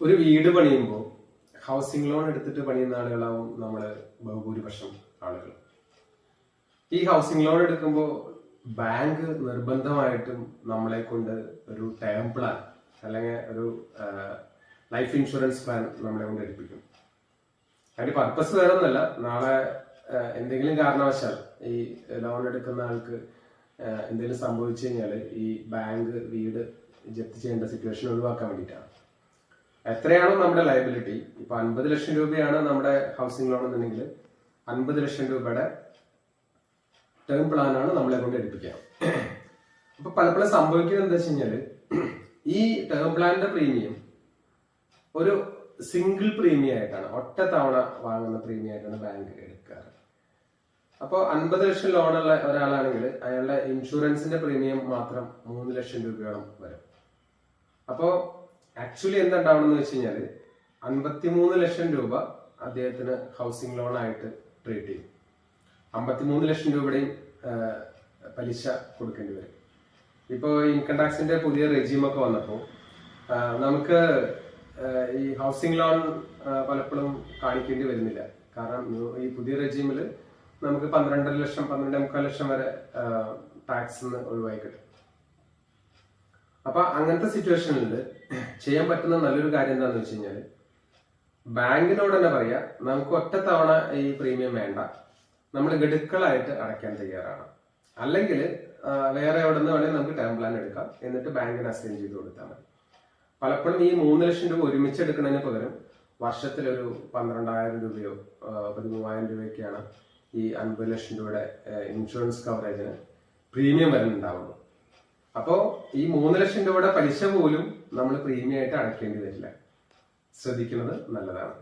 ഒരു വീട് പണിയുമ്പോൾ housing loan എടുത്തിട്ട് പണിയുന്ന ആളുകളാവും നമ്മള് ബഹുഭൂരിപക്ഷം ആളുകൾ. ഈ ഹൗസിംഗ് ലോൺ എടുക്കുമ്പോൾ ബാങ്ക് നിർബന്ധമായിട്ടും നമ്മളെ കൊണ്ട് ഒരു ടേം പ്ലാൻ അല്ലെങ്കിൽ ഒരു ലൈഫ് ഇൻഷുറൻസ് പ്ലാൻ നമ്മളെ കൊണ്ട് എടുപ്പിക്കും. അതിന്റെ പർപ്പസ് വേറെ ഒന്നല്ല, നാളെ എന്തെങ്കിലും കാരണവശാൽ ഈ ലോൺ എടുക്കുന്ന ആൾക്ക് എന്തെങ്കിലും സംഭവിച്ചു കഴിഞ്ഞാൽ ഈ ബാങ്ക് വീട് ജപ്തി ചെയ്യേണ്ട സിറ്റുവേഷൻ ഒഴിവാക്കാൻ വേണ്ടിയിട്ടാണ്. എത്രയാണോ നമ്മുടെ ലയബിലിറ്റി, ഇപ്പൊ 50 ലക്ഷം രൂപയാണ് നമ്മുടെ ഹൗസിംഗ് ലോൺ എന്നുണ്ടെങ്കിൽ 50 ലക്ഷം രൂപയുടെ ടേം പ്ലാനാണ് നമ്മളെ കൊണ്ട് എടുപ്പിക്കുക. അപ്പൊ പലപ്പോഴും സംഭവിക്കുന്നത് എന്താ വെച്ച് കഴിഞ്ഞാല് ഈ ടേം പ്ലാനിന്റെ പ്രീമിയം ഒരു സിംഗിൾ പ്രീമിയം ആയിട്ടാണ്, ഒറ്റ തവണ വാങ്ങുന്ന പ്രീമിയം ആയിട്ടാണ് ബാങ്ക് എടുക്കാറ്. അപ്പോൾ 50 ലക്ഷം ലോണുള്ള ഒരാളാണെങ്കിൽ അയാളുടെ ഇൻഷുറൻസിന്റെ പ്രീമിയം മാത്രം 3 ലക്ഷം രൂപയോളം വരും. അപ്പോ ആക്ച്വലി എന്താണ്ടാവണമെന്ന് വെച്ച് കഴിഞ്ഞാല് 53 ലക്ഷം രൂപ അദ്ദേഹത്തിന് ഹൗസിംഗ് ലോൺ ആയിട്ട് ട്രീറ്റ് ചെയ്യും. 53 ലക്ഷം രൂപയുടെയും പലിശ കൊടുക്കേണ്ടി വരും. ഇപ്പോ ഇൻകം ടാക്സിന്റെ പുതിയ റെജീമൊക്കെ വന്നപ്പോൾ നമുക്ക് ഈ ഹൗസിംഗ് ലോൺ പലപ്പോഴും കാണിക്കേണ്ടി വരുന്നില്ല. കാരണം ഈ പുതിയ റെജീമില് നമുക്ക് 12 ലക്ഷം 12.25 ലക്ഷം വരെ ടാക്സ് ഒഴിവായി കിട്ടും. അപ്പൊ അങ്ങനത്തെ സിറ്റുവേഷനിൽ ചെയ്യാൻ പറ്റുന്ന നല്ലൊരു കാര്യം എന്താന്ന് വെച്ച് കഴിഞ്ഞാല് ബാങ്കിനോട് തന്നെ പറയാ, നമുക്ക് ഒറ്റ തവണ ഈ പ്രീമിയം വേണ്ട, നമ്മൾ ഗഡുക്കളായിട്ട് അടയ്ക്കാൻ തയ്യാറാണ്. അല്ലെങ്കിൽ വേറെ എവിടെ നിന്ന് വേണമെങ്കിൽ നമുക്ക് ടേം പ്ലാൻ എടുക്കാം, എന്നിട്ട് ബാങ്കിന് അസൈൻ ചെയ്ത് കൊടുത്താൽ മതി. പലപ്പോഴും ഈ 3 ലക്ഷം രൂപ ഒരുമിച്ച് എടുക്കുന്നതിന് പകരം വർഷത്തിലൊരു 12,000 രൂപയോ 13,000 രൂപയൊക്കെയാണ് ഈ 50 ലക്ഷം രൂപയുടെ ഇൻഷുറൻസ് കവറേജിന് പ്രീമിയം വരുന്നുണ്ടാവുന്നു. അപ്പോ ഈ 3 ലക്ഷം രൂപയുടെ പലിശ പോലും നമ്മൾ പ്രീമിയം ആയിട്ട് അടയ്ക്കേണ്ടി വരില്ല. ശ്രദ്ധിക്കുന്നത് നല്ലതാണ്.